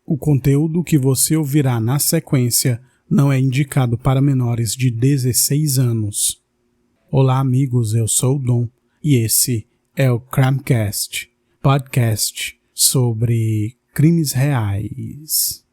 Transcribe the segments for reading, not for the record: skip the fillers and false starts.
O conteúdo que você ouvirá na sequência não é indicado para menores de 16 anos. Olá, amigos, eu sou o Dom e esse é o Crimecast, podcast sobre crimes reais.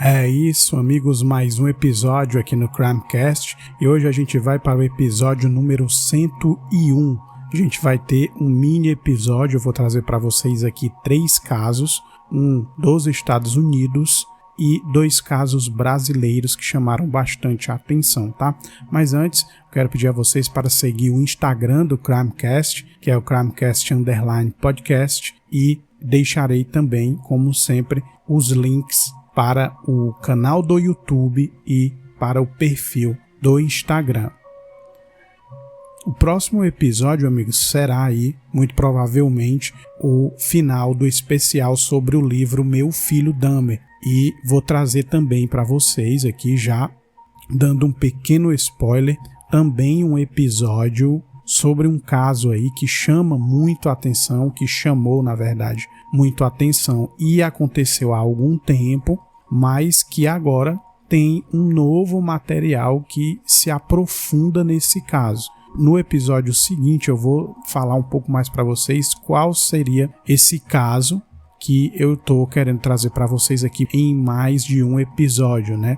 É isso, amigos, mais um episódio aqui no Crimecast e hoje a gente vai para o episódio número 101. A gente vai ter um mini episódio, eu vou trazer para vocês aqui 3 casos, um dos Estados Unidos e 2 casos brasileiros que chamaram bastante a atenção, tá? Mas antes, quero pedir a vocês para seguir o Instagram do Crimecast, que é o Crimecast_podcast, e deixarei também, como sempre, os links para o canal do YouTube e para o perfil do Instagram. O próximo episódio, amigos, será aí, muito provavelmente, o final do especial sobre o livro Meu Filho Dahmer. E vou trazer também para vocês aqui, já dando um pequeno spoiler, também um episódio sobre um caso aí que chama muito a atenção, que chamou, na verdade, muito a atenção e aconteceu há algum tempo, mas que agora tem um novo material que se aprofunda nesse caso. No episódio seguinte eu vou falar um pouco mais para vocês qual seria esse caso que eu tô querendo trazer para vocês aqui em mais de um episódio, né?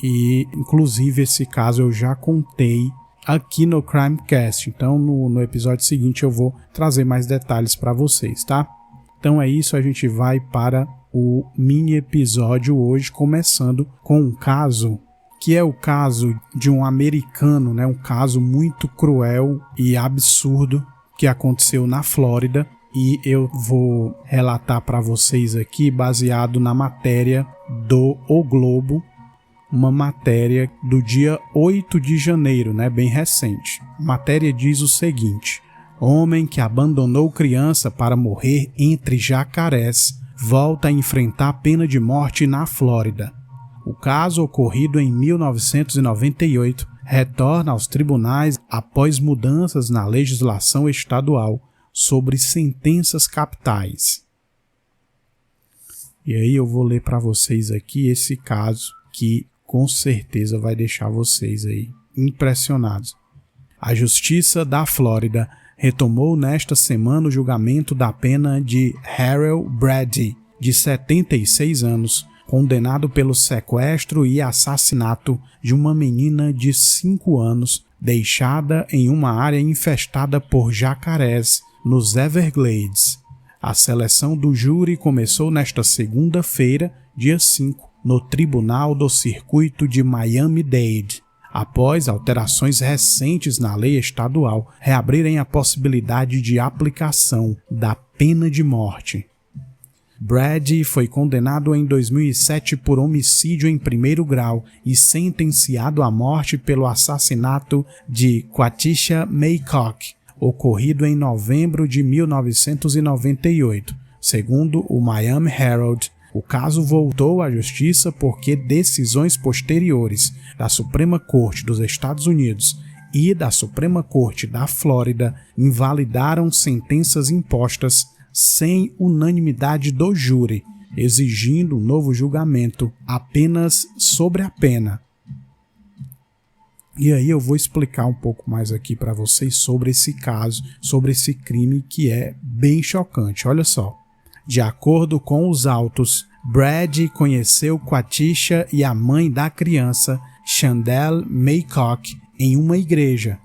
E inclusive esse caso eu já contei aqui no Crimecast, então no episódio seguinte eu vou trazer mais detalhes para vocês, tá? Então é isso, a gente vai para o mini episódio hoje, começando com um caso que é o caso de um americano, né? Um caso muito cruel e absurdo que aconteceu na Flórida, e eu vou relatar para vocês aqui baseado na matéria do O Globo, uma matéria do dia 8 de janeiro, né? Bem recente. A matéria diz o seguinte: homem que abandonou criança para morrer entre jacarés volta a enfrentar pena de morte na Flórida. O caso, ocorrido em 1998, retorna aos tribunais após mudanças na legislação estadual sobre sentenças capitais. E aí eu vou ler para vocês aqui esse caso que com certeza vai deixar vocês aí impressionados. A Justiça da Flórida retomou nesta semana o julgamento da pena de Harold Brady, de 76 anos, condenado pelo sequestro e assassinato de uma menina de 5 anos deixada em uma área infestada por jacarés nos Everglades. A seleção do júri começou nesta segunda-feira, dia 5, no Tribunal do Circuito de Miami-Dade, após alterações recentes na lei estadual reabrirem a possibilidade de aplicação da pena de morte. Brady foi condenado em 2007 por homicídio em primeiro grau e sentenciado à morte pelo assassinato de Quatisha Maycock, ocorrido em novembro de 1998. Segundo o Miami Herald, o caso voltou à justiça porque decisões posteriores da Suprema Corte dos Estados Unidos e da Suprema Corte da Flórida invalidaram sentenças impostas sem unanimidade do júri, exigindo um novo julgamento apenas sobre a pena. E aí eu vou explicar um pouco mais aqui para vocês sobre esse caso, sobre esse crime que é bem chocante. Olha só. De acordo com os autos, Brady conheceu Quatisha e a mãe da criança, Chandel Maycock, em uma igreja.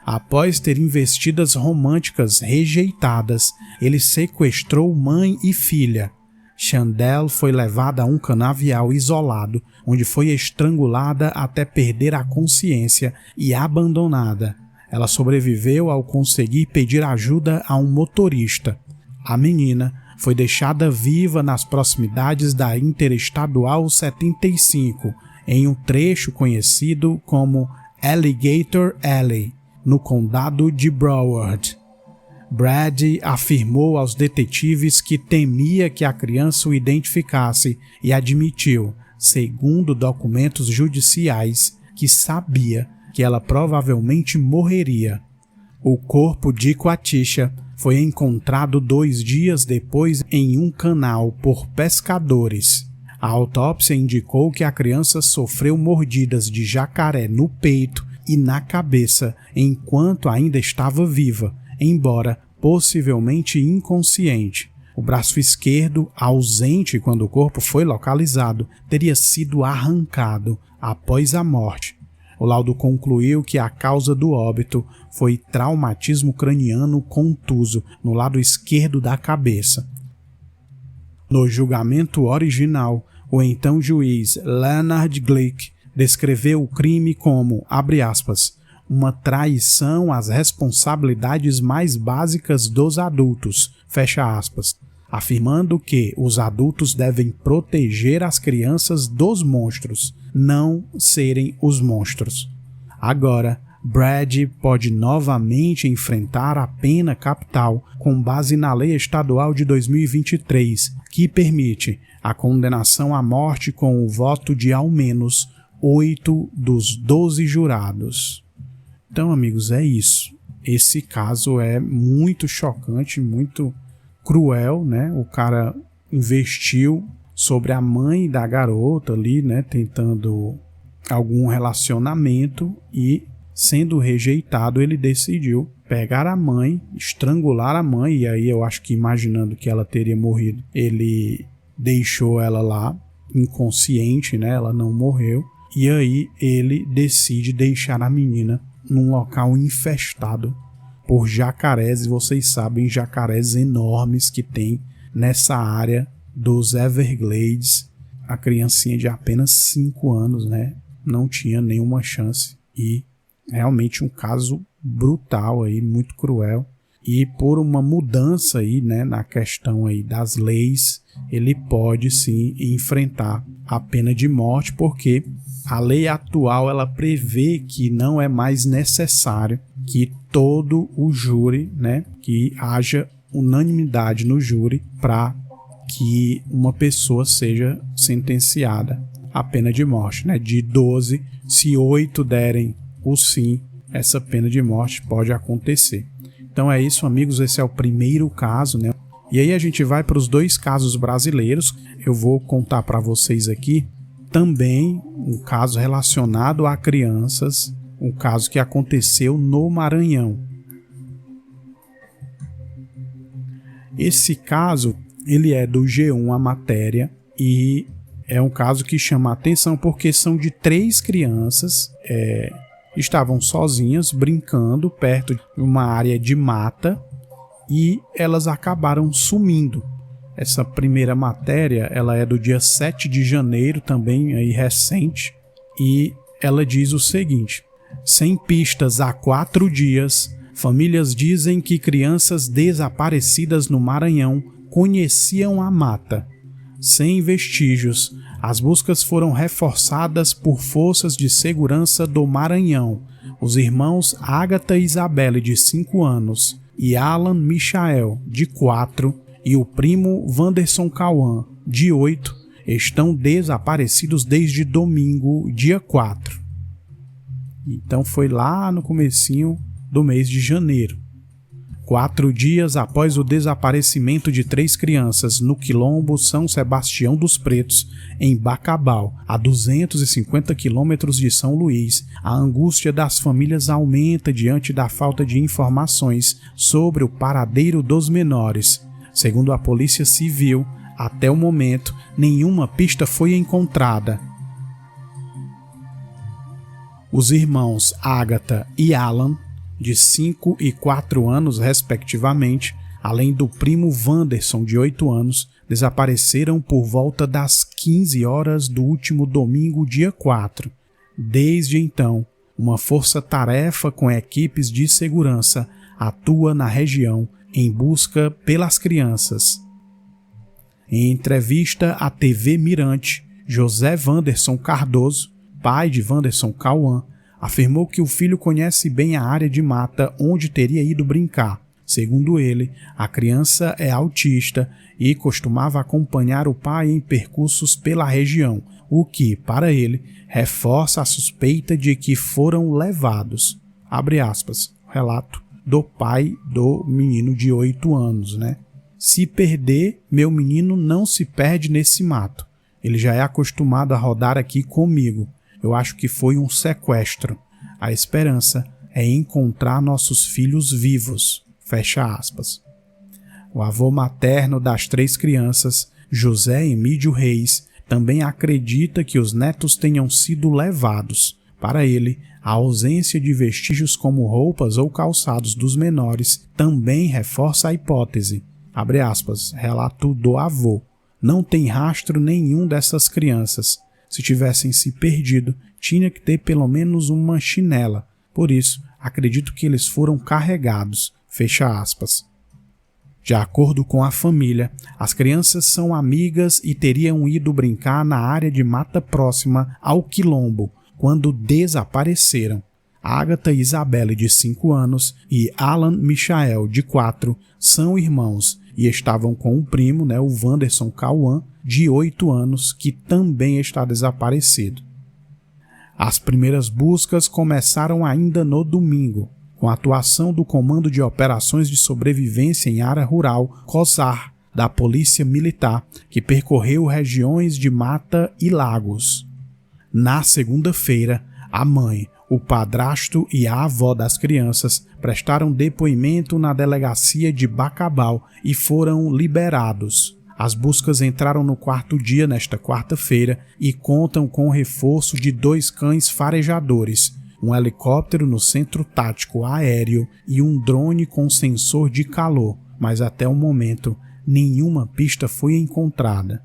Após ter investidas românticas rejeitadas, ele sequestrou mãe e filha. Chandelle foi levada a um canavial isolado, onde foi estrangulada até perder a consciência e abandonada. Ela sobreviveu ao conseguir pedir ajuda a um motorista. A menina foi deixada viva nas proximidades da Interestadual 75, em um trecho conhecido como Alligator Alley, no condado de Broward. Brady afirmou aos detetives que temia que a criança o identificasse e admitiu, segundo documentos judiciais, que sabia que ela provavelmente morreria. O corpo de Quatisha foi encontrado 2 dias depois em um canal por pescadores. A autópsia indicou que a criança sofreu mordidas de jacaré no peito e na cabeça enquanto ainda estava viva, embora possivelmente inconsciente. O braço esquerdo, ausente quando o corpo foi localizado, teria sido arrancado após a morte. O laudo concluiu que a causa do óbito foi traumatismo craniano contuso no lado esquerdo da cabeça. No julgamento original, o então juiz Leonard Glick descreveu o crime como, abre aspas, uma traição às responsabilidades mais básicas dos adultos, fecha aspas, afirmando que os adultos devem proteger as crianças dos monstros, não serem os monstros. Agora, Brady pode novamente enfrentar a pena capital com base na lei estadual de 2023, que permite a condenação à morte com o voto de ao menos 8 dos 12 jurados. Então, amigos, é isso. Esse caso é muito chocante, muito cruel, né? O cara investiu sobre a mãe da garota ali, né? Tentando algum relacionamento e, sendo rejeitado, ele decidiu pegar a mãe, estrangular a mãe, e aí eu acho que imaginando que ela teria morrido, ele deixou ela lá, inconsciente, né? Ela não morreu. E aí ele decide deixar a menina num local infestado por jacarés, e vocês sabem, jacarés enormes que tem nessa área dos Everglades. A criancinha de apenas 5 anos, né, não tinha nenhuma chance, e realmente um caso brutal aí, muito cruel. E por uma mudança aí, né, na questão aí das leis, ele pode sim enfrentar a pena de morte, porque a lei atual ela prevê que não é mais necessário que todo o júri, né, que haja unanimidade no júri para que uma pessoa seja sentenciada à pena de morte, né? De 12, se 8 derem o sim, essa pena de morte pode acontecer. Então é isso, amigos, esse é o primeiro caso, né? E aí a gente vai para os 2 casos brasileiros. Eu vou contar para vocês aqui também um caso relacionado a crianças, um caso que aconteceu no Maranhão. Esse caso, ele é do G1 a matéria, e é um caso que chama a atenção porque são de 3 crianças, estavam sozinhas brincando perto de uma área de mata e elas acabaram sumindo. Essa primeira matéria, ela é do dia 7 de janeiro, também aí recente, e ela diz o seguinte: sem pistas há 4 dias, famílias dizem que crianças desaparecidas no Maranhão conheciam a mata. Sem vestígios, as buscas foram reforçadas por forças de segurança do Maranhão. Os irmãos Agatha e Isabelle, de 5 anos, e Alan Michael, de 4, e o primo Wanderson Cauã, de 8, estão desaparecidos desde domingo, dia 4. Então foi lá no comecinho do mês de janeiro. 4 dias após o desaparecimento de 3 crianças no quilombo São Sebastião dos Pretos, em Bacabal, a 250 quilômetros de São Luís, a angústia das famílias aumenta diante da falta de informações sobre o paradeiro dos menores. Segundo a Polícia Civil, até o momento, nenhuma pista foi encontrada. Os irmãos Agatha e Alan de 5 e 4 anos, respectivamente, além do primo Wanderson, de 8 anos, desapareceram por volta das 15 horas do último domingo, dia 4. Desde então, uma força-tarefa com equipes de segurança atua na região em busca pelas crianças. Em entrevista à TV Mirante, José Wanderson Cardoso, pai de Wanderson Cauã, afirmou que o filho conhece bem a área de mata onde teria ido brincar. Segundo ele, a criança é autista e costumava acompanhar o pai em percursos pela região, o que, para ele, reforça a suspeita de que foram levados. Abre aspas, relato do pai do menino de 8 anos, né? Se perder, meu menino não se perde nesse mato. Ele já é acostumado a rodar aqui comigo. Eu acho que foi um sequestro. A esperança é encontrar nossos filhos vivos. Fecha aspas. O avô materno das 3 crianças, José Emídio Reis, também acredita que os netos tenham sido levados. Para ele, a ausência de vestígios como roupas ou calçados dos menores também reforça a hipótese. Abre aspas, relato do avô. Não tem rastro nenhum dessas crianças. Se tivessem se perdido, tinha que ter pelo menos uma chinela. Por isso, acredito que eles foram carregados. Fecha aspas. De acordo com a família, as crianças são amigas e teriam ido brincar na área de mata próxima ao quilombo, quando desapareceram. Agatha Isabelle, de 5 anos, e Alan Michael, de 4, são irmãos e estavam com um primo, o Wanderson Cauã, de 8 anos, que também está desaparecido. As primeiras buscas começaram ainda no domingo, com a atuação do Comando de Operações de Sobrevivência em Área Rural, COSAR, da Polícia Militar, que percorreu regiões de mata e lagos. Na segunda-feira, a mãe, o padrasto e a avó das crianças prestaram depoimento na delegacia de Bacabal e foram liberados. As buscas entraram no 4º dia nesta quarta-feira e contam com o reforço de 2 cães farejadores, um helicóptero no centro tático aéreo e um drone com sensor de calor, mas até o momento nenhuma pista foi encontrada.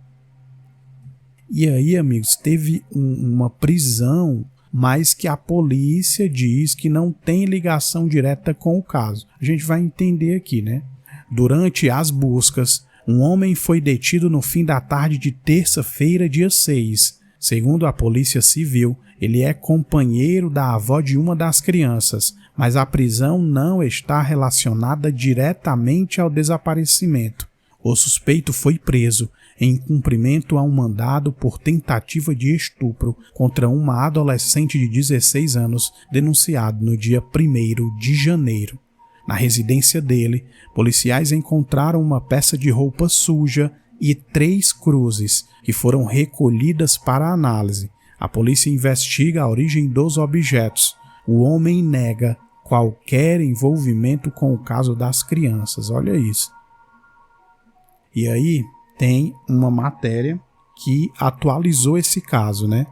E aí, amigos, teve uma prisão, mas que a polícia diz que não tem ligação direta com o caso. A gente vai entender aqui, né? Durante as buscas, um homem foi detido no fim da tarde de terça-feira, dia 6. Segundo a Polícia Civil, ele é companheiro da avó de uma das crianças, mas a prisão não está relacionada diretamente ao desaparecimento. O suspeito foi preso em cumprimento a um mandado por tentativa de estupro contra uma adolescente de 16 anos denunciado no dia 1º de janeiro. Na residência dele, policiais encontraram uma peça de roupa suja e 3 cruzes, que foram recolhidas para análise. A polícia investiga a origem dos objetos. O homem nega qualquer envolvimento com o caso das crianças. Olha isso. E aí tem uma matéria que atualizou esse caso, né?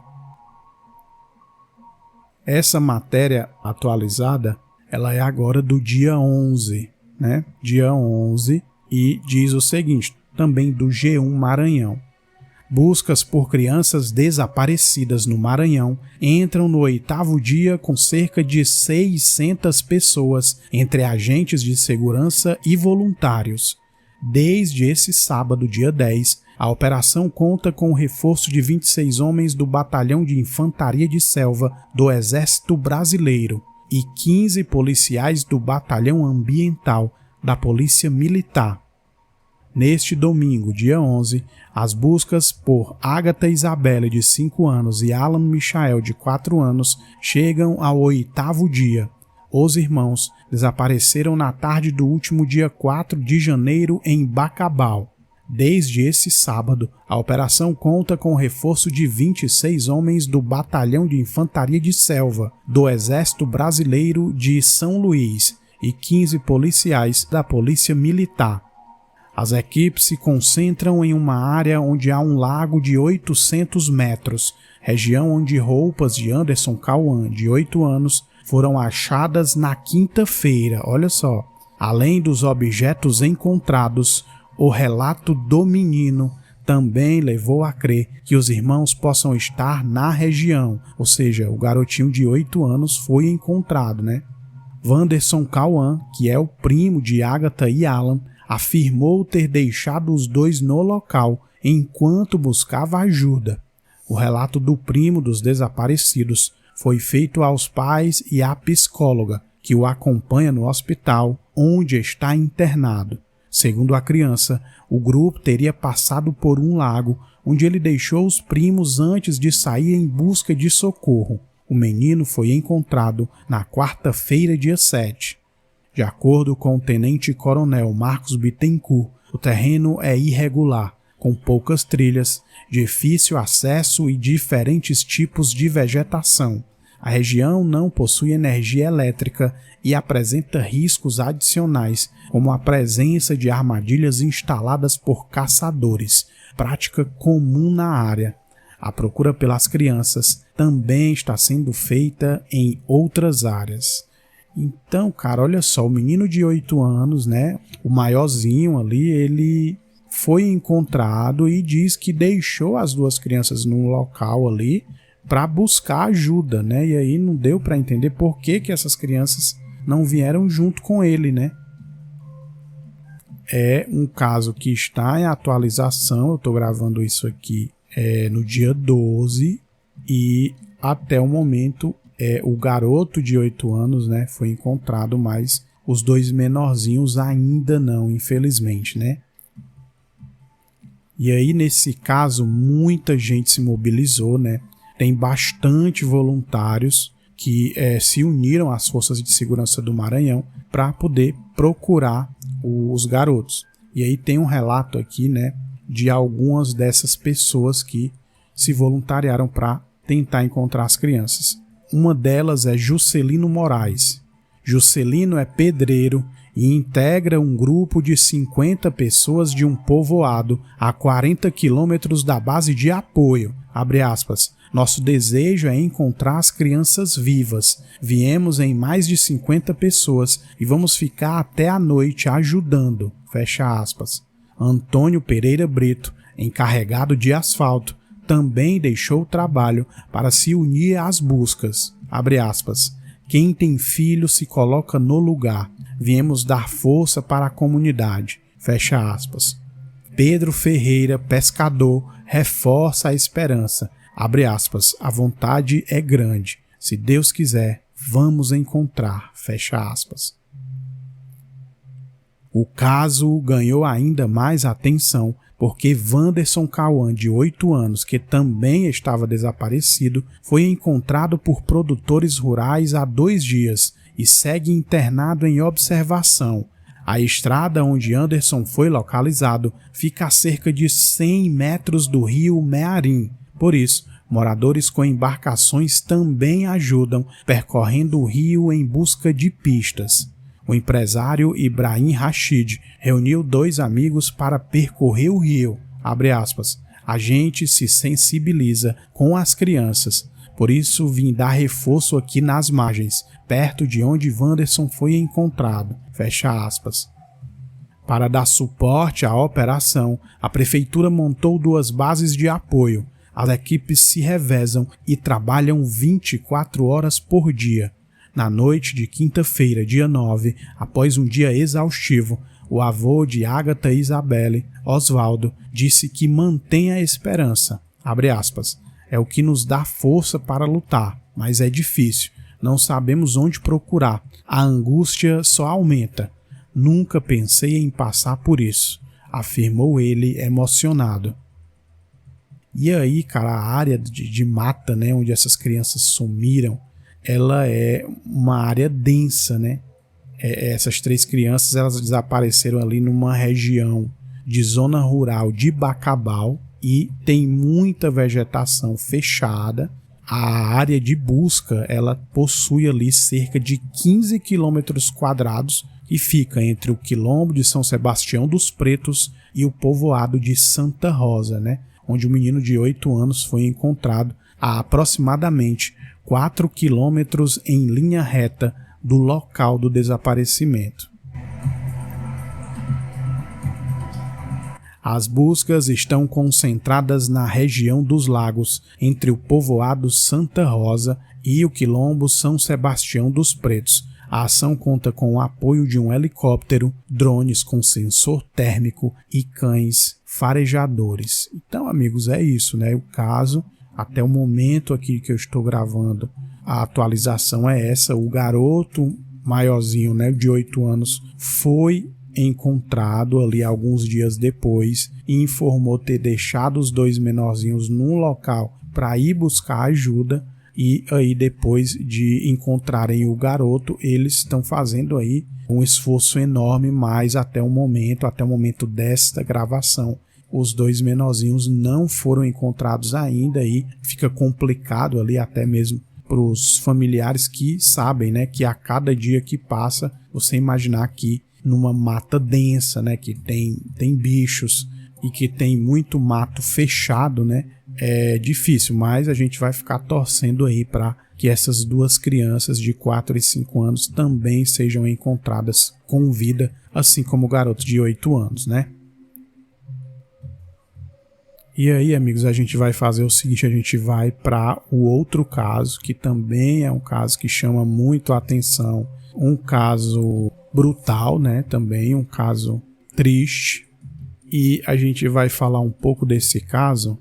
Essa matéria atualizada, ela é agora do dia 11, né? Dia 11, e diz o seguinte, também do G1 Maranhão. Buscas por crianças desaparecidas no Maranhão entram no 8º dia com cerca de 600 pessoas, entre agentes de segurança e voluntários. Desde esse sábado, dia 10, a operação conta com o reforço de 26 homens do Batalhão de Infantaria de Selva do Exército Brasileiro e 15 policiais do Batalhão Ambiental da Polícia Militar. Neste domingo, dia 11, as buscas por Agatha Isabelle, de 5 anos, e Alan Michael, de 4 anos, chegam ao 8º dia. Os irmãos desapareceram na tarde do último dia 4 de janeiro em Bacabal. Desde esse sábado, a operação conta com o reforço de 26 homens do Batalhão de Infantaria de Selva do Exército Brasileiro de São Luís e 15 policiais da Polícia Militar. As equipes se concentram em uma área onde há um lago de 800 metros, região onde roupas de Anderson Cauã, de 8 anos, foram achadas na quinta-feira. Olha só, além dos objetos encontrados, o relato do menino também levou a crer que os irmãos possam estar na região, ou seja, o garotinho de 8 anos foi encontrado, né? Wanderson Cauã, que é o primo de Agatha e Alan, afirmou ter deixado os dois no local enquanto buscava ajuda. O relato do primo dos desaparecidos foi feito aos pais e à psicóloga, que o acompanha no hospital onde está internado. Segundo a criança, o grupo teria passado por um lago, onde ele deixou os primos antes de sair em busca de socorro. O menino foi encontrado na quarta-feira, dia 7. De acordo com o tenente-coronel Marcos Bittencourt, o terreno é irregular, com poucas trilhas, difícil acesso e diferentes tipos de vegetação. A região não possui energia elétrica e apresenta riscos adicionais, como a presença de armadilhas instaladas por caçadores, prática comum na área. A procura pelas crianças também está sendo feita em outras áreas. Então, cara, olha só, o menino de 8 anos, né, o maiorzinho ali, ele foi encontrado e diz que deixou as duas crianças num local ali para buscar ajuda, né? E aí não deu para entender por que essas crianças não vieram junto com ele, né? É um caso que está em atualização, eu estou gravando isso aqui no dia 12 e até o momento o garoto de 8 anos, né, foi encontrado, mas os dois menorzinhos ainda não, infelizmente, né? E aí nesse caso muita gente se mobilizou, né? Tem bastante voluntários que se uniram às forças de segurança do Maranhão para poder procurar os garotos. E aí tem um relato aqui, né, de algumas dessas pessoas que se voluntariaram para tentar encontrar as crianças. Uma delas é Juscelino Moraes. Juscelino é pedreiro e integra um grupo de 50 pessoas de um povoado a 40 quilômetros da base de apoio. Abre aspas. Nosso desejo é encontrar as crianças vivas. Viemos em mais de 50 pessoas e vamos ficar até a noite ajudando. Fecha aspas. Antônio Pereira Brito, encarregado de asfalto, também deixou o trabalho para se unir às buscas. Abre aspas. Quem tem filho se coloca no lugar. Viemos dar força para a comunidade. Fecha aspas. Pedro Ferreira, pescador, reforça a esperança. Abre aspas, a vontade é grande. Se Deus quiser, vamos encontrar. Fecha aspas. O caso ganhou ainda mais atenção porque Wanderson Cauã, de 8 anos, que também estava desaparecido, foi encontrado por produtores rurais há 2 dias e segue internado em observação. A estrada onde Anderson foi localizado fica a cerca de 100 metros do rio Mearim. Por isso, moradores com embarcações também ajudam, percorrendo o rio em busca de pistas. O empresário Ibrahim Rashid reuniu 2 amigos para percorrer o rio. Abre aspas. A gente se sensibiliza com as crianças. Por isso vim dar reforço aqui nas margens, perto de onde Wanderson foi encontrado. Fecha aspas. Para dar suporte à operação, a prefeitura montou 2 bases de apoio. As equipes se revezam e trabalham 24 horas por dia. Na noite de quinta-feira, dia 9, após um dia exaustivo, o avô de Agatha e Isabelle, Oswaldo, disse que mantém a esperança. Abre aspas. É o que nos dá força para lutar, mas é difícil. Não sabemos onde procurar. A angústia só aumenta. Nunca pensei em passar por isso, afirmou ele emocionado. E aí, cara, a área de mata, né, onde essas crianças sumiram, ela é uma área densa, né? Essas 3 crianças, elas desapareceram ali numa região de zona rural de Bacabal e tem muita vegetação fechada. A área de busca, ela possui ali cerca de 15 quilômetros quadrados e fica entre o quilombo de São Sebastião dos Pretos e o povoado de Santa Rosa, né? Onde o menino de 8 anos foi encontrado há aproximadamente 4 quilômetros em linha reta do local do desaparecimento. As buscas estão concentradas na região dos lagos, entre o povoado Santa Rosa e o quilombo São Sebastião dos Pretos. A ação conta com o apoio de um helicóptero, drones com sensor térmico e cães farejadores. Então, amigos, é isso, né? O caso, até o momento aqui que eu estou gravando, a atualização é essa. O garoto maiorzinho, né, de 8 anos, foi encontrado ali alguns dias depois e informou ter deixado os 2 menorzinhos num local para ir buscar ajuda. E aí, depois de encontrarem o garoto, eles estão fazendo aí um esforço enorme, mas até o momento desta gravação, os 2 menorzinhos não foram encontrados ainda, e fica complicado ali até mesmo para os familiares que sabem, né, que a cada dia que passa, você imaginar que numa mata densa, né, que tem bichos e que tem muito mato fechado, né, é difícil, mas a gente vai ficar torcendo aí para que essas 2 crianças de 4 e 5 anos também sejam encontradas com vida, assim como o garoto de 8 anos, né? E aí, amigos, a gente vai fazer o seguinte, a gente vai para o outro caso, que também é um caso que chama muito a atenção, um caso brutal, né? Também um caso triste, e a gente vai falar um pouco desse caso.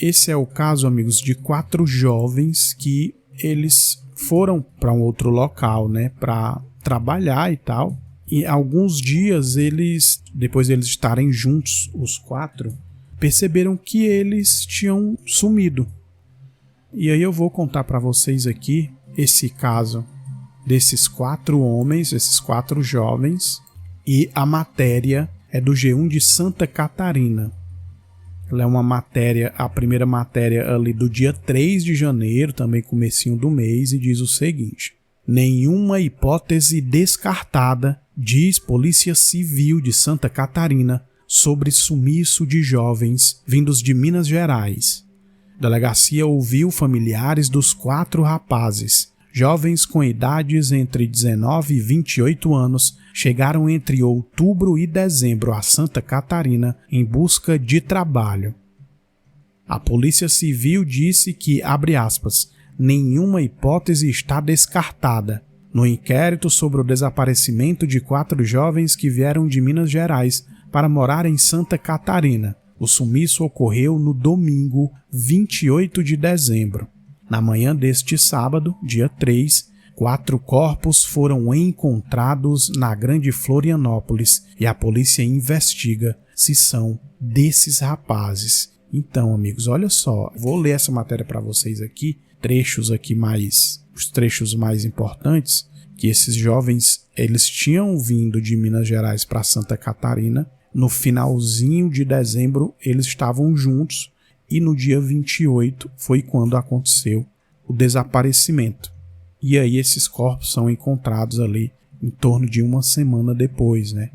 Esse é o caso, amigos, de 4 jovens que eles foram para um outro local, né, para trabalhar e tal. E alguns dias depois de eles estarem juntos, os 4, perceberam que eles tinham sumido. E aí eu vou contar para vocês aqui esse caso desses 4 homens, esses 4 jovens, e a matéria é do G1 de Santa Catarina. Ela é uma matéria, a primeira matéria ali do dia 3 de janeiro, também comecinho do mês, e diz o seguinte: nenhuma hipótese descartada, diz Polícia Civil de Santa Catarina, sobre sumiço de jovens vindos de Minas Gerais. A delegacia ouviu familiares dos 4 rapazes. Jovens com idades entre 19 e 28 anos chegaram entre outubro e dezembro a Santa Catarina em busca de trabalho. A Polícia Civil disse que, abre aspas, nenhuma hipótese está descartada. No inquérito sobre o desaparecimento de 4 jovens que vieram de Minas Gerais para morar em Santa Catarina, o sumiço ocorreu no domingo 28 de dezembro. Na manhã deste sábado, dia 3, 4 corpos foram encontrados na Grande Florianópolis e a polícia investiga se são desses rapazes. Então, amigos, olha só, vou ler essa matéria para vocês aqui, os trechos mais importantes, que esses jovens, eles tinham vindo de Minas Gerais para Santa Catarina. No finalzinho de dezembro, eles estavam juntos. E no dia 28 foi quando aconteceu o desaparecimento. E aí esses corpos são encontrados ali em torno de uma semana depois, né?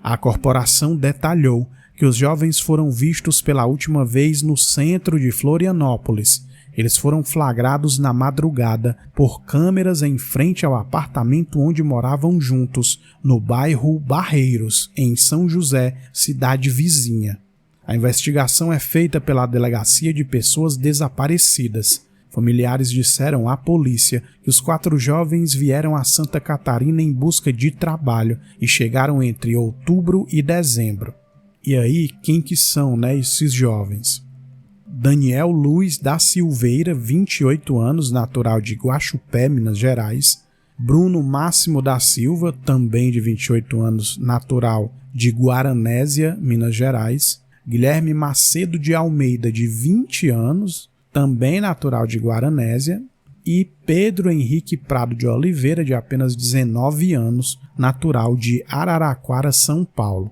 A corporação detalhou que os jovens foram vistos pela última vez no centro de Florianópolis. Eles foram flagrados na madrugada por câmeras em frente ao apartamento onde moravam juntos, no bairro Barreiros, em São José, cidade vizinha. A investigação é feita pela Delegacia de Pessoas Desaparecidas. Familiares disseram à polícia que os 4 jovens vieram a Santa Catarina em busca de trabalho e chegaram entre outubro e dezembro. E aí, quem que são, né, esses jovens? Daniel Luiz da Silveira, 28 anos, natural de Guaxupé, Minas Gerais. Bruno Máximo da Silva, também de 28 anos, natural de Guaranésia, Minas Gerais. Guilherme Macedo de Almeida, de 20 anos, também natural de Guaranésia, e Pedro Henrique Prado de Oliveira, de apenas 19 anos, natural de Araraquara, São Paulo.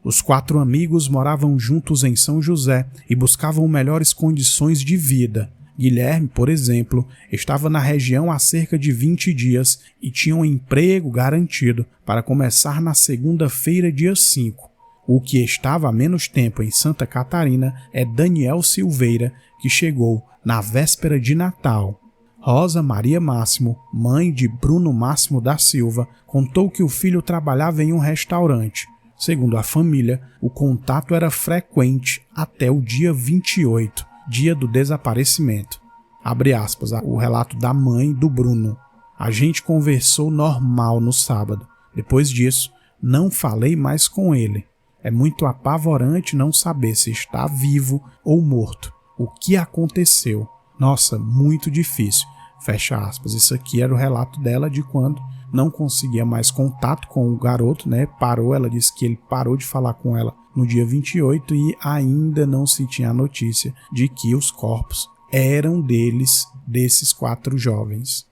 Os 4 amigos moravam juntos em São José e buscavam melhores condições de vida. Guilherme, por exemplo, estava na região há cerca de 20 dias e tinha um emprego garantido para começar na segunda-feira, dia 5. O que estava há menos tempo em Santa Catarina é Daniel Silveira, que chegou na véspera de Natal. Rosa Maria Máximo, mãe de Bruno Máximo da Silva, contou que o filho trabalhava em um restaurante. Segundo a família, o contato era frequente até o dia 28, dia do desaparecimento. Abre aspas, o relato da mãe do Bruno. A gente conversou normal no sábado. Depois disso, não falei mais com ele. É muito apavorante não saber se está vivo ou morto. O que aconteceu? Nossa, muito difícil. Fecha aspas. Isso aqui era o relato dela de quando não conseguia mais contato com o garoto, né? Parou, ela disse que ele parou de falar com ela no dia 28 e ainda não se tinha a notícia de que os corpos eram desses 4 jovens.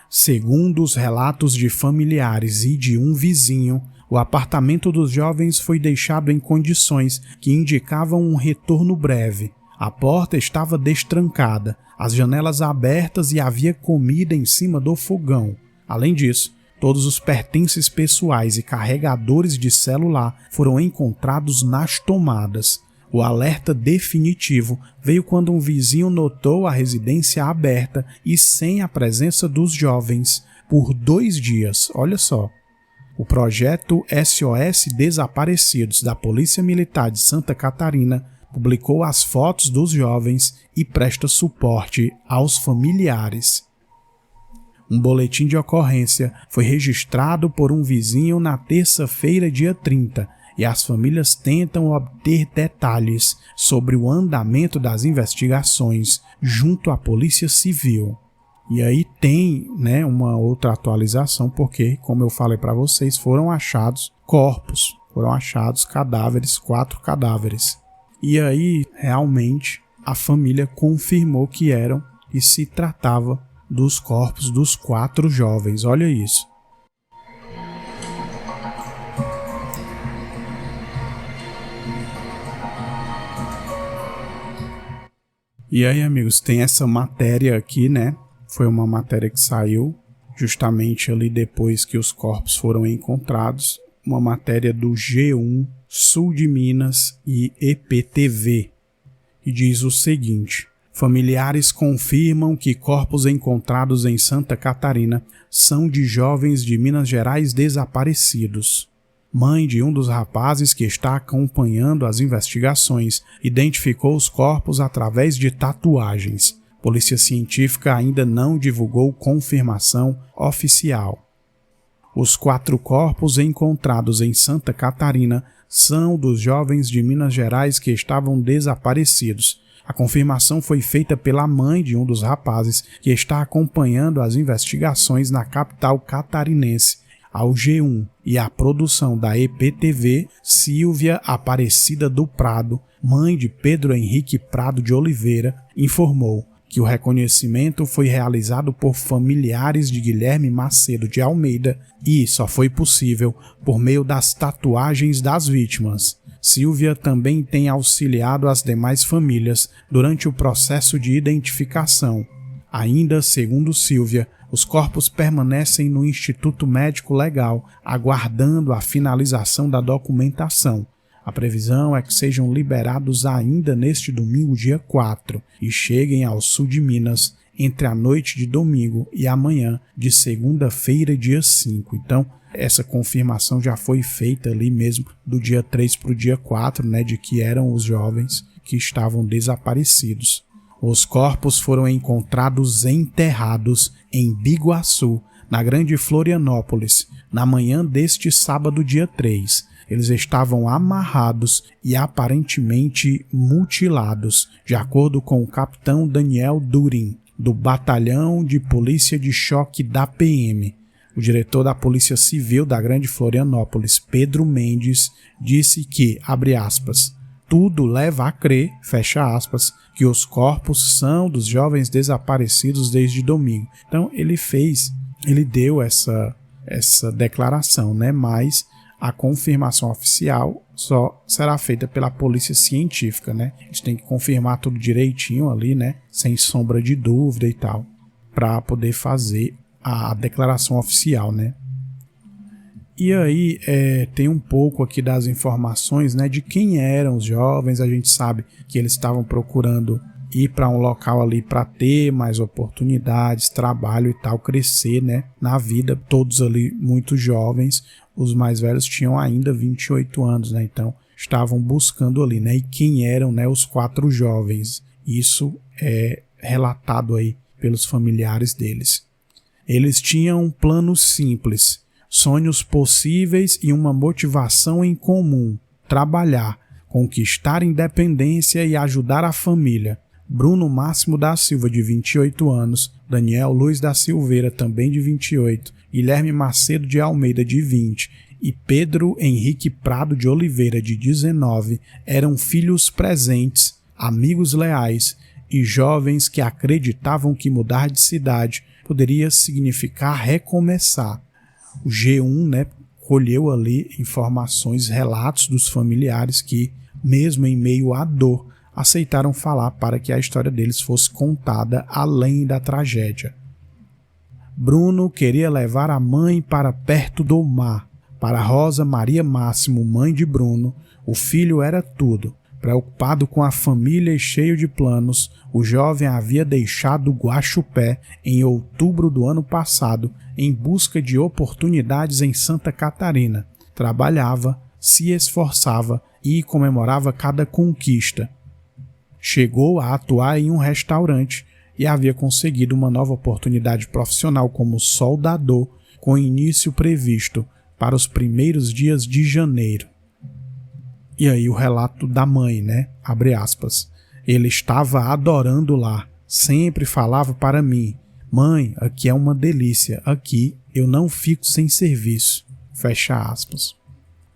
Segundo os relatos de familiares e de um vizinho, o apartamento dos jovens foi deixado em condições que indicavam um retorno breve. A porta estava destrancada, as janelas abertas e havia comida em cima do fogão. Além disso, todos os pertences pessoais e carregadores de celular foram encontrados nas tomadas. O alerta definitivo veio quando um vizinho notou a residência aberta e sem a presença dos jovens por 2 dias. Olha só. O projeto SOS Desaparecidos da Polícia Militar de Santa Catarina publicou as fotos dos jovens e presta suporte aos familiares. Um boletim de ocorrência foi registrado por um vizinho na terça-feira, dia 30, e as famílias tentam obter detalhes sobre o andamento das investigações junto à Polícia Civil. E aí tem, né, uma outra atualização, porque, como eu falei para vocês, foram achados corpos, foram achados cadáveres, 4 cadáveres. E aí, realmente, a família confirmou que eram e se tratava dos corpos dos 4 jovens. Olha isso. E aí, amigos, tem essa matéria aqui, né? Foi uma matéria que saiu justamente ali depois que os corpos foram encontrados. Uma matéria do G1, Sul de Minas e EPTV. E diz o seguinte: familiares confirmam que corpos encontrados em Santa Catarina são de jovens de Minas Gerais desaparecidos. Mãe de um dos rapazes que está acompanhando as investigações identificou os corpos através de tatuagens. Polícia Científica ainda não divulgou confirmação oficial. Os 4 corpos encontrados em Santa Catarina são dos jovens de Minas Gerais que estavam desaparecidos. A confirmação foi feita pela mãe de um dos rapazes que está acompanhando as investigações na capital catarinense. Ao G1 e à produção da EPTV, Silvia Aparecida do Prado, mãe de Pedro Henrique Prado de Oliveira, informou que o reconhecimento foi realizado por familiares de Guilherme Macedo de Almeida e só foi possível por meio das tatuagens das vítimas. Silvia também tem auxiliado as demais famílias durante o processo de identificação. Ainda segundo Silvia, os corpos permanecem no Instituto Médico Legal, aguardando a finalização da documentação. A previsão é que sejam liberados ainda neste domingo, dia 4, e cheguem ao sul de Minas entre a noite de domingo e a manhã de segunda-feira, dia 5. Então, essa confirmação já foi feita ali mesmo do dia 3 para o dia 4, né, de que eram os jovens que estavam desaparecidos. Os corpos foram encontrados enterrados em Biguaçu, na Grande Florianópolis, na manhã deste sábado, dia 3. Eles estavam amarrados e aparentemente mutilados, de acordo com o capitão Daniel Durin, do Batalhão de Polícia de Choque da PM. O diretor da Polícia Civil da Grande Florianópolis, Pedro Mendes, disse que, abre aspas, tudo leva a crer, fecha aspas, que os corpos são dos jovens desaparecidos desde domingo. Então ele deu essa declaração, né? Mas a confirmação oficial só será feita pela Polícia Científica, né? A gente tem que confirmar tudo direitinho ali, né? Sem sombra de dúvida e tal, para poder fazer a declaração oficial, né? E aí tem um pouco aqui das informações, né, de quem eram os jovens. A gente sabe que eles estavam procurando ir para um local ali para ter mais oportunidades, trabalho e tal, crescer, né, na vida, todos ali muito jovens, os mais velhos tinham ainda 28 anos, né, então estavam buscando ali, né, e quem eram, né, os 4 jovens, isso é relatado aí pelos familiares deles. Eles tinham um plano simples, sonhos possíveis e uma motivação em comum, trabalhar, conquistar independência e ajudar a família. Bruno Máximo da Silva, de 28 anos, Daniel Luiz da Silveira, também de 28, Guilherme Macedo de Almeida, de 20, e Pedro Henrique Prado de Oliveira, de 19, eram filhos presentes, amigos leais e jovens que acreditavam que mudar de cidade poderia significar recomeçar. O G1, né, colheu ali informações, relatos dos familiares que, mesmo em meio à dor, aceitaram falar para que a história deles fosse contada além da tragédia. Bruno queria levar a mãe para perto do mar. Para Rosa Maria Máximo, mãe de Bruno, o filho era tudo. Preocupado com a família e cheio de planos, o jovem havia deixado Guaxupé em outubro do ano passado em busca de oportunidades em Santa Catarina. Trabalhava, se esforçava e comemorava cada conquista. Chegou a atuar em um restaurante e havia conseguido uma nova oportunidade profissional como soldador, com início previsto para os primeiros dias de janeiro. E aí o relato da mãe, né? Abre aspas. Ele estava adorando lá, sempre falava para mim: mãe, aqui é uma delícia, aqui eu não fico sem serviço. Fecha aspas.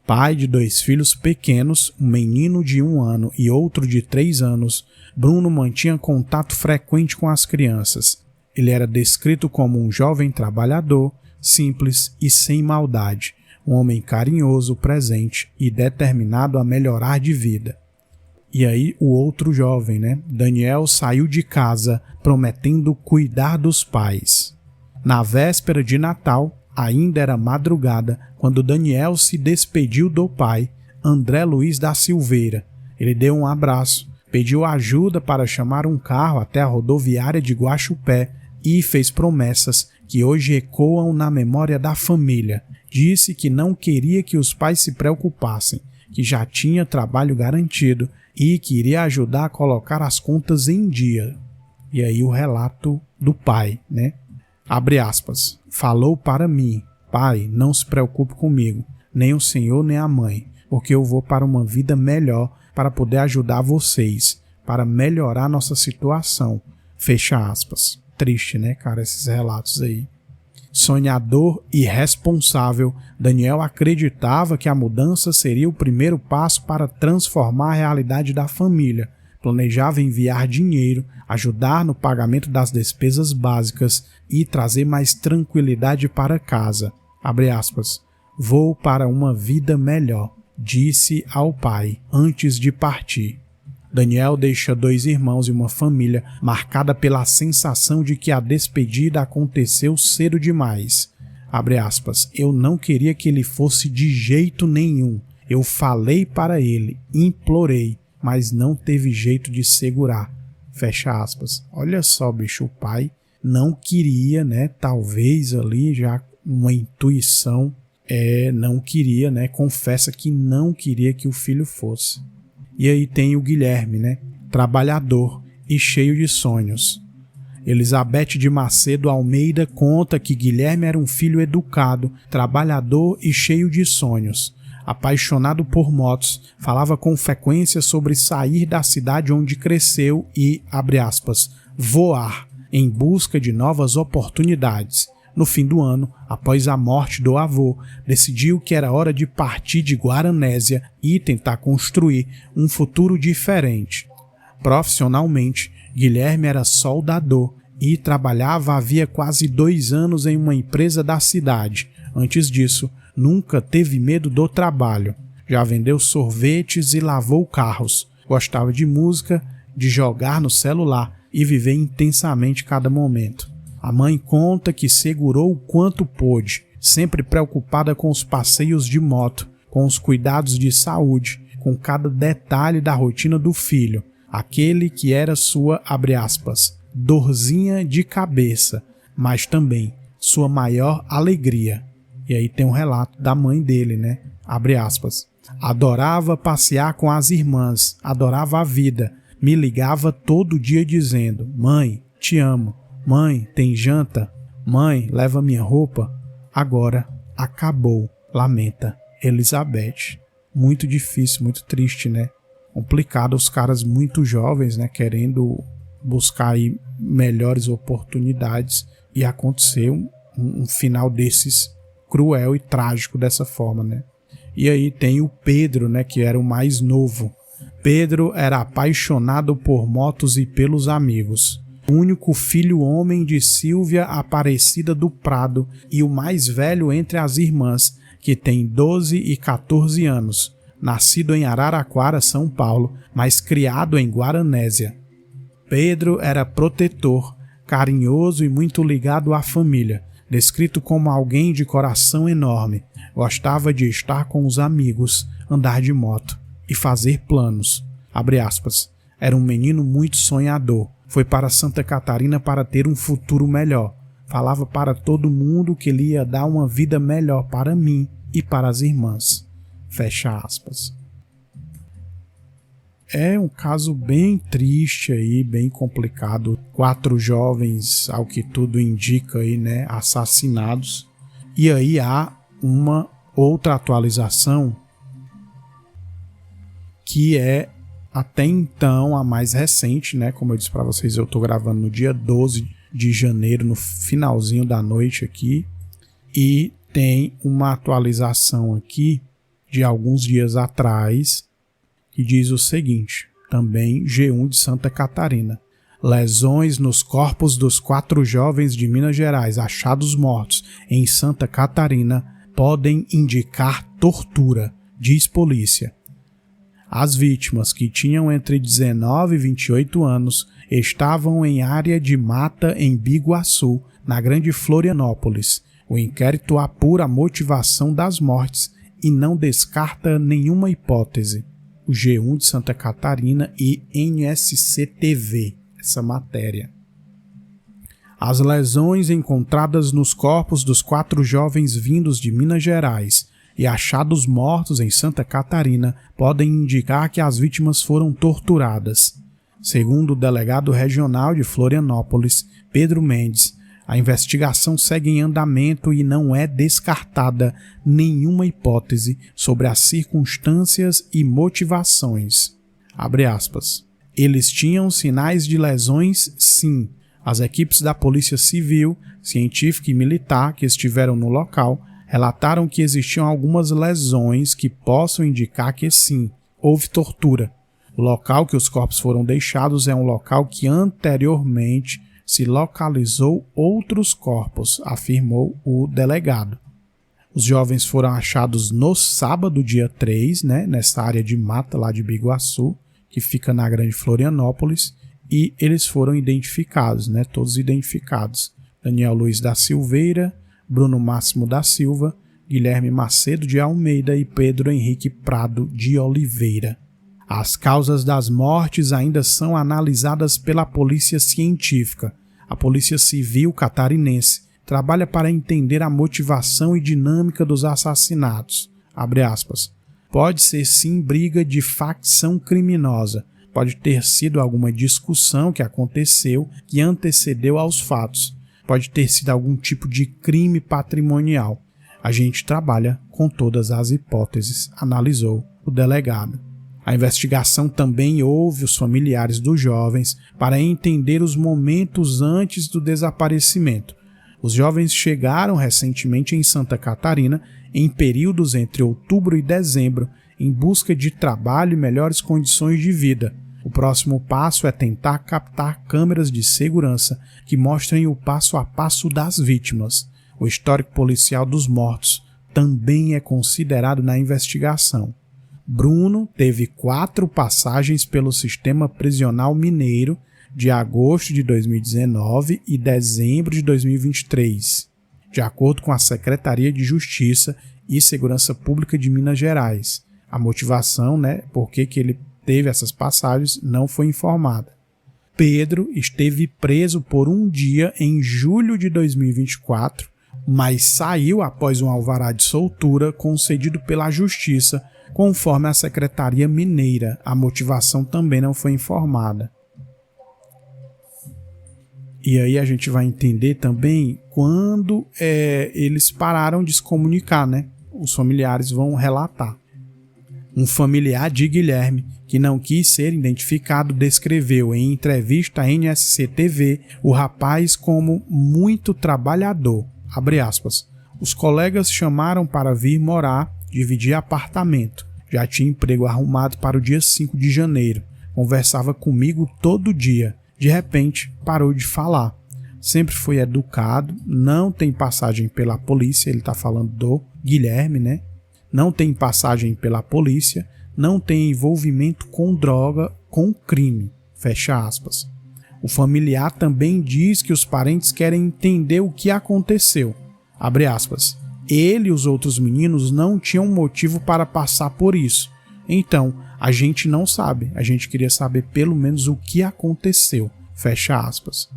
Pai de 2 filhos pequenos, um menino de 1 ano e outro de 3 anos, Bruno mantinha contato frequente com as crianças. Ele era descrito como um jovem trabalhador, simples e sem maldade, um homem carinhoso, presente e determinado a melhorar de vida. E aí o outro jovem, né? Daniel saiu de casa prometendo cuidar dos pais. Na véspera de Natal, ainda era madrugada, quando Daniel se despediu do pai, André Luiz da Silveira. Ele deu um abraço, pediu ajuda para chamar um carro até a rodoviária de Guaxupé e fez promessas que hoje ecoam na memória da família. Disse que não queria que os pais se preocupassem, que já tinha trabalho garantido e que iria ajudar a colocar as contas em dia. E aí o relato do pai, né? Abre aspas. Falou para mim: pai, não se preocupe comigo, nem o senhor nem a mãe, porque eu vou para uma vida melhor para poder ajudar vocês, para melhorar nossa situação. Fecha aspas. Triste, né, cara, esses relatos aí. Sonhador e responsável, Daniel acreditava que a mudança seria o primeiro passo para transformar a realidade da família. Planejava enviar dinheiro, ajudar no pagamento das despesas básicas e trazer mais tranquilidade para casa. Abre aspas. Vou para uma vida melhor, disse ao pai antes de partir. Daniel deixa 2 irmãos e uma família marcada pela sensação de que a despedida aconteceu cedo demais. Abre aspas. Eu não queria que ele fosse de jeito nenhum. Eu falei para ele, implorei, mas não teve jeito de segurar. Fecha aspas. Olha só, bicho, o pai não queria, né? Talvez ali já uma intuição, não queria, né? Confessa que não queria que o filho fosse. E aí tem o Guilherme, né? Trabalhador e cheio de sonhos. Elizabeth de Macedo Almeida conta que Guilherme era um filho educado, trabalhador e cheio de sonhos. Apaixonado por motos, falava com frequência sobre sair da cidade onde cresceu e, abre aspas, voar, em busca de novas oportunidades. No fim do ano, após a morte do avô, decidiu que era hora de partir de Guaranésia e tentar construir um futuro diferente. Profissionalmente, Guilherme era soldador e trabalhava havia quase 2 anos em uma empresa da cidade. Antes disso, nunca teve medo do trabalho. Já vendeu sorvetes e lavou carros. Gostava de música, de jogar no celular e viver intensamente cada momento. A mãe conta que segurou o quanto pôde, sempre preocupada com os passeios de moto, com os cuidados de saúde, com cada detalhe da rotina do filho. aquele que era sua, abre aspas, dorzinha de cabeça, mas também sua maior alegria. E aí tem um relato da mãe dele, né? Abre aspas. Adorava passear com as irmãs, adorava a vida, me ligava todo dia dizendo: mãe, te amo, mãe, tem janta, mãe, leva minha roupa. Agora acabou, lamenta Elizabeth. Muito difícil, muito triste, né? Complicado, os caras muito jovens, né? Querendo buscar aí melhores oportunidades e acontecer um final desses cruel e trágico dessa forma, né? E aí tem o Pedro, né? Que era o mais novo. Pedro era apaixonado por motos e pelos amigos. O único filho homem de Silvia Aparecida do Prado e o mais velho entre as irmãs, que tem 12 e 14 anos, nascido em Araraquara, São Paulo, mas criado em Guaranésia. Pedro era protetor, carinhoso e muito ligado à família, descrito como alguém de coração enorme. Gostava de estar com os amigos, andar de moto e fazer planos. Abre aspas. Era um menino muito sonhador. Foi para Santa Catarina para ter um futuro melhor. Falava para todo mundo que ele ia dar uma vida melhor para mim e para as irmãs. Fecha aspas. É um caso bem triste aí, bem complicado. 4 jovens, ao que tudo indica aí, né, assassinados. E aí há uma outra atualização que é até então a mais recente, né? Como eu disse para vocês, eu estou gravando no dia 12 de janeiro, no finalzinho da noite aqui. E tem uma atualização aqui de alguns dias atrás que diz o seguinte, também G1 de Santa Catarina. Lesões nos corpos dos 4 jovens de Minas Gerais achados mortos em Santa Catarina podem indicar tortura, diz polícia. As vítimas, que tinham entre 19 e 28 anos, estavam em área de mata em Biguaçu, na Grande Florianópolis. O inquérito apura a motivação das mortes e não descarta nenhuma hipótese. O G1 de Santa Catarina e NSC-TV, essa matéria. As lesões encontradas nos corpos dos 4 jovens vindos de Minas Gerais e achados mortos em Santa Catarina podem indicar que as vítimas foram torturadas. Segundo o delegado regional de Florianópolis, Pedro Mendes, a investigação segue em andamento e não é descartada nenhuma hipótese sobre as circunstâncias e motivações. Abre aspas. Eles tinham sinais de lesões, sim. As equipes da Polícia Civil, Científica e Militar que estiveram no local relataram que existiam algumas lesões que possam indicar que sim, houve tortura. O local que os corpos foram deixados é um local que anteriormente se localizou outros corpos, afirmou o delegado. Os jovens foram achados no sábado, dia 3, nessa área de mata lá de Biguaçu, que fica na Grande Florianópolis, e eles foram identificados, todos identificados. Daniel Luiz da Silveira, Bruno Máximo da Silva, Guilherme Macedo de Almeida e Pedro Henrique Prado de Oliveira. As causas das mortes ainda são analisadas pela Polícia Científica. A Polícia Civil catarinense trabalha para entender a motivação e dinâmica dos assassinatos. Abre aspas. Pode ser sim briga de facção criminosa. Pode ter sido alguma discussão que aconteceu que antecedeu aos fatos. Pode ter sido algum tipo de crime patrimonial. A gente trabalha com todas as hipóteses, analisou o delegado. A investigação também ouve os familiares dos jovens para entender os momentos antes do desaparecimento. Os jovens chegaram recentemente em Santa Catarina em períodos entre outubro e dezembro em busca de trabalho e melhores condições de vida. O próximo passo é tentar captar câmeras de segurança que mostrem o passo a passo das vítimas. O histórico policial dos mortos também é considerado na investigação. Bruno teve 4 passagens pelo sistema prisional mineiro de agosto de 2019 e dezembro de 2023, de acordo com a Secretaria de Justiça e Segurança Pública de Minas Gerais. A motivação, por que ele teve essas passagens, não foi informada. Pedro esteve preso por um dia em julho de 2024, mas saiu após um alvará de soltura concedido pela Justiça, conforme a Secretaria Mineira. A motivação também não foi informada. E aí a gente vai entender também quando eles pararam de se comunicar, né? Os familiares vão relatar. Um familiar de Guilherme, que não quis ser identificado, descreveu em entrevista à NSC TV o rapaz como muito trabalhador. Abre aspas. Os colegas chamaram para vir morar, dividir apartamento. Já tinha emprego arrumado para o dia 5 de janeiro. Conversava comigo todo dia. De repente, parou de falar. Sempre foi educado, não tem passagem pela polícia, ele está falando do Guilherme, né? Não tem passagem pela polícia, não tem envolvimento com droga, com crime. Fecha aspas. O familiar também diz que os parentes querem entender o que aconteceu. Abre aspas. Ele e os outros meninos não tinham motivo para passar por isso. Então, a gente não sabe. A gente queria saber pelo menos o que aconteceu. Fecha aspas.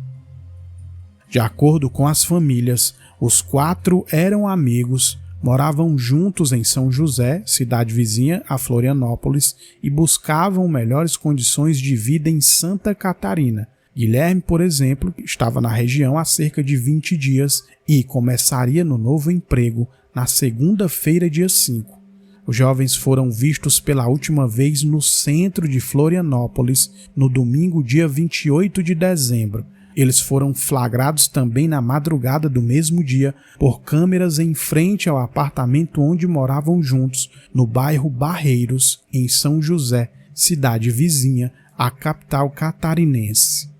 De acordo com as famílias, os 4 eram amigos, moravam juntos em São José, cidade vizinha a Florianópolis, e buscavam melhores condições de vida em Santa Catarina. Guilherme, por exemplo, estava na região há cerca de 20 dias e começaria no novo emprego na segunda-feira, dia 5. Os jovens foram vistos pela última vez no centro de Florianópolis, no domingo, dia 28 de dezembro. Eles foram flagrados também na madrugada do mesmo dia por câmeras em frente ao apartamento onde moravam juntos, no bairro Barreiros, em São José, cidade vizinha à capital catarinense.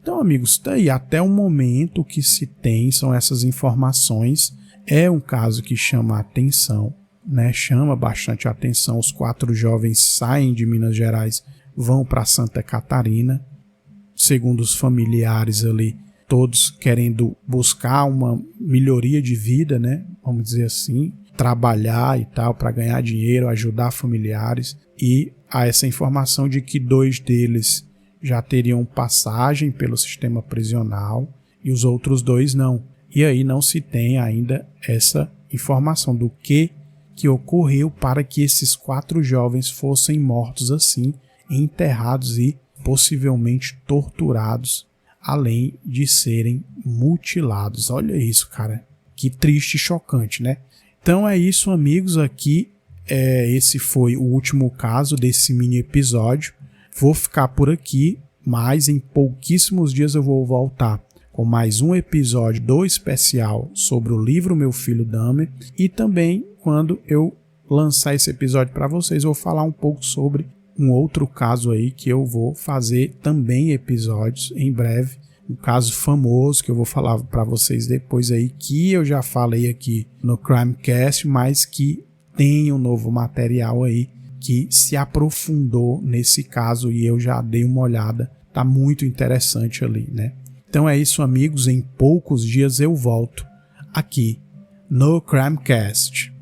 Então, amigos, tá aí. Até o momento que se tem são essas informações. É um caso que chama a atenção, né? Chama bastante a atenção. Os 4 jovens saem de Minas Gerais, vão para Santa Catarina. Segundo os familiares ali, todos querendo buscar uma melhoria de vida, né? Vamos dizer assim, trabalhar e tal para ganhar dinheiro, ajudar familiares. E há essa informação de que 2 deles já teriam passagem pelo sistema prisional e os outros 2 não. E aí não se tem ainda essa informação do que ocorreu para que esses 4 jovens fossem mortos assim, enterrados e possivelmente torturados, além de serem mutilados. Olha isso, cara. Que triste e chocante, né? Então é isso, amigos. Aqui esse foi o último caso desse mini episódio. Vou ficar por aqui, mas em pouquíssimos dias eu vou voltar com mais um episódio do especial sobre o livro Meu Filho Dahmer, e também quando eu lançar esse episódio para vocês, eu vou falar um pouco sobre um outro caso aí que eu vou fazer também episódios em breve, um caso famoso que eu vou falar para vocês depois aí, que eu já falei aqui no Crimecast, mas que tem um novo material aí que se aprofundou nesse caso e eu já dei uma olhada, tá muito interessante ali, né? Então é isso, amigos, em poucos dias eu volto aqui no Crimecast.